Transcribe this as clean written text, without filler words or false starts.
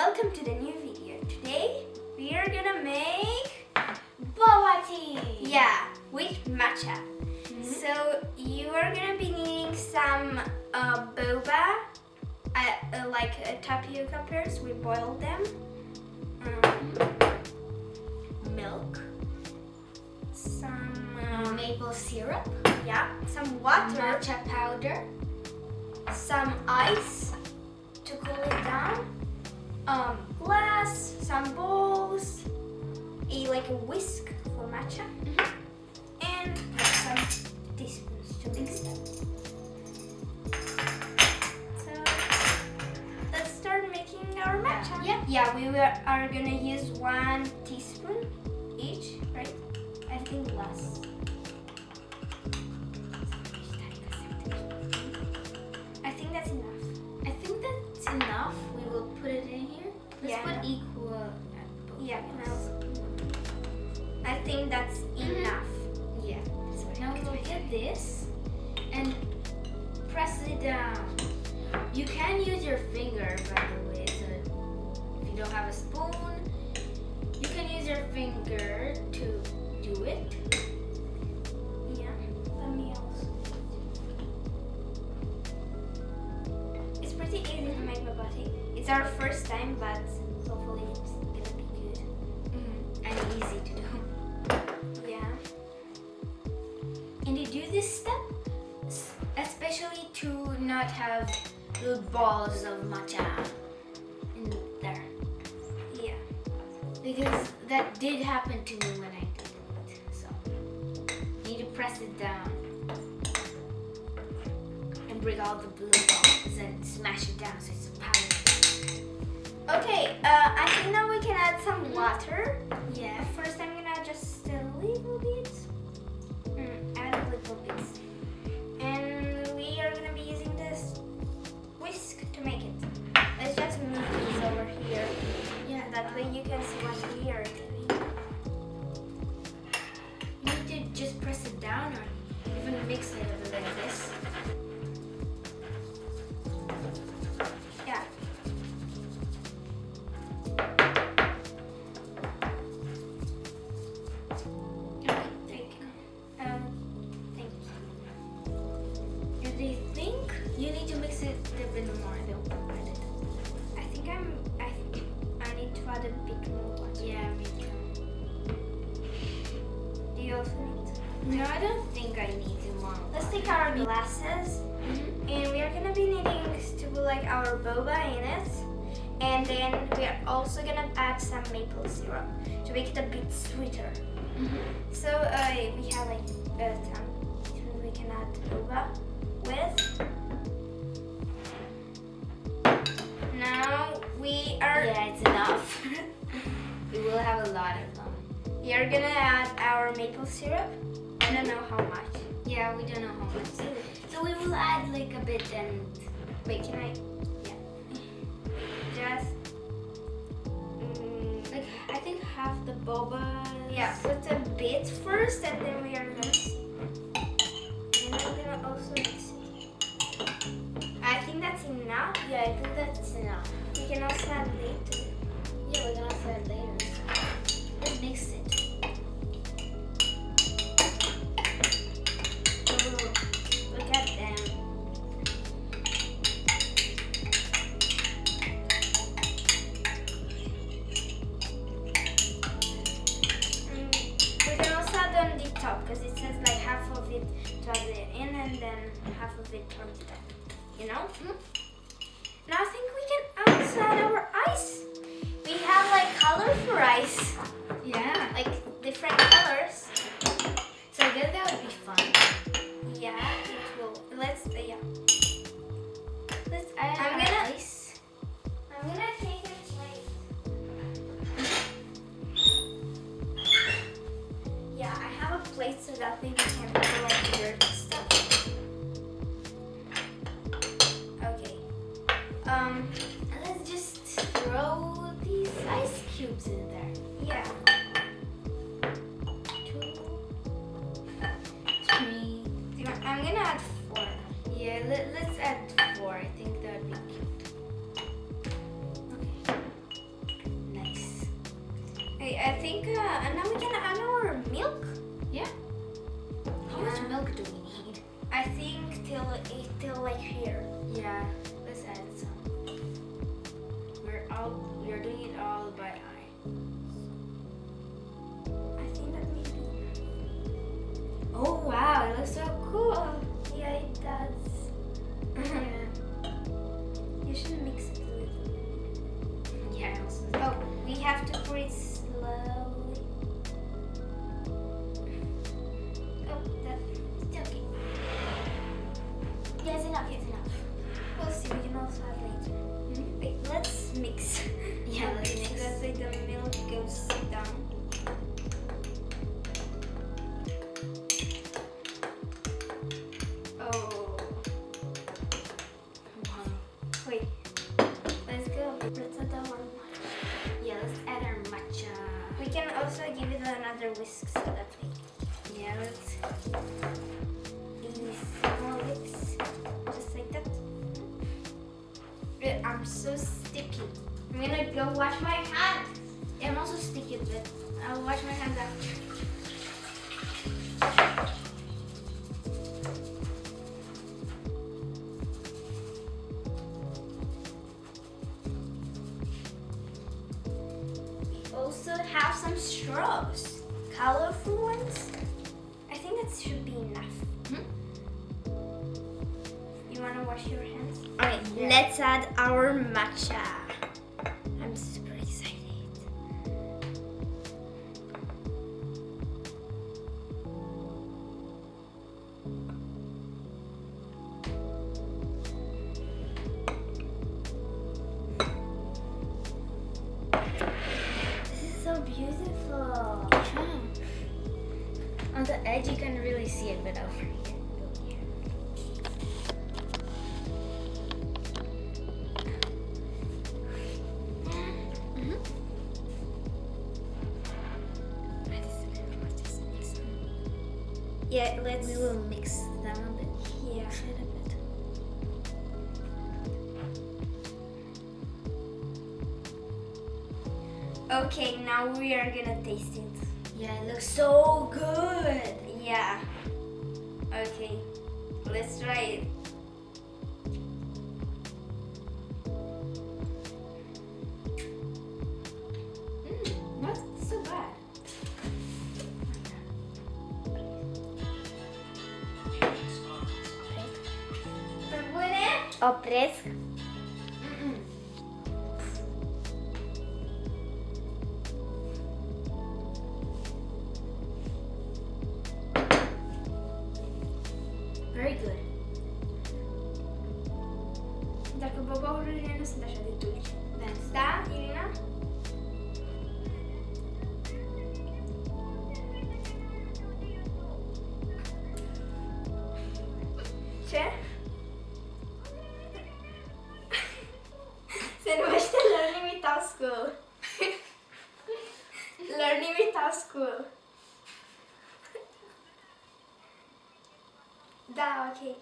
welcome to the new video. Today we are gonna make Boba tea. Yeah, with matcha. So you are gonna be needing some boba, like tapioca pears. We boiled them. Milk. Some maple syrup. Yeah, some water. Matcha powder. Some ice to cool it down. Glass, some bowls, like a whisk for matcha, and some teaspoons to mix them. So let's start making our matcha. Yeah, we are gonna use 1 teaspoon each, right? I think less. I think that's enough. I think that's enough. We will put it in here. Let's put equal. Yeah, I think that's enough. Yeah. Now we'll get this and press it down. You can use your finger, by the way. So if you don't have a spoon, you can use your finger to do it. Yeah. Let me also. It's pretty easy to make boba tea. It's our first time, but hopefully it's gonna be good. And easy to do. Yeah. And you do this step especially to not have little balls of matcha in there. Yeah. Because that did happen to me when I did it. So you need to press it down and bring all the blue balls and smash it down so it's a powder. Okay, I think now we can add some water. Yeah. First I'm gonna add just a little bit. Add a little bit. And we are gonna be using this whisk to make it. Let's just move this over here. Yeah. That way you can see what we are doing. You need to just press it down or even mix it a bit like this. Yeah. Thank you. And I think you need to mix it a bit more. I think I need to add a bit more water. Yeah, me too. Do you also need? No, I don't think I need more. Let's take our glasses, and we are gonna be needing to put like our boba in it, and then we are also gonna add some maple syrup to make it a bit sweeter. So we have like some we can add boba with. Now we are. Yeah, it's enough. We will have a lot of them. We are gonna add our maple syrup. I don't know how much. Yeah, we don't know how much. So we will add like a bit and Wait, can I? Yeah. Just. like I think half the boba. Yeah, put a bit first, and then we are gonna. And I'm gonna also mix it. I think that's enough. Yeah, I think that's enough. We can also add later. Yeah, we're gonna also add later. Let's mix it. Oh, look at them. We can also add on the top because it says like half of it to add it in and then half of it on the top. You know? Now I think we can also add our ice. We have like colorful ice, Yeah. like different colors. So I guess that would be fun. Yeah, it will. Let's yeah. Let's add I'm our gonna- ice. I'm gonna take a plate. Yeah, I have a plate so that way we can put like dirty stuff. Okay. And let's just throw these ice cubes in there. Yeah. 2, 3. I'm gonna add 4. Yeah, let's add 4. I think that would be cute. Okay. Okay, I think and now we can add our milk. Yeah. How much milk do we need? I think till like here. Yeah, let's add some. We're doing it all by eye. I think that maybe. Oh wow, it looks so cool. Oh, yeah, it does. Yeah. You should mix it a little. Yeah, I also. Oh, we have to pour it slowly. Oh, that's okay. Yeah, it's enough. It's enough. We'll see. We can also add later. Wait, let's mix. Yeah, let's mix. That way the milk goes down. Oh, Wow. wait. Let's go. Let's add our matcha. Yeah, let's add our matcha. We can also give it another whisk so that we Yeah, let's. these small whisks. Just like that. I'm so sticky. I'm gonna go wash my hands. I'm also sticky, but I'll wash my hands after. We also have some straws. Colorful ones. I think that should be enough. You wanna wash your hands? Okay, Yeah. let's add our matcha. I'm super excited. This is so beautiful. On the edge, you can really see it, but over here. Yeah, let's. We will mix them a bit. Yeah. Mix it a bit. Okay, now we are gonna taste it. Yeah, it looks so good. Yeah. Okay, let's try it. Not so bad. Oprez. Very good. Dacă bobaurile nu sunt așa de dulci. Thanks. Da, Irina? Ce? Se numește Learning Without School. Learning Without School. Da, ok.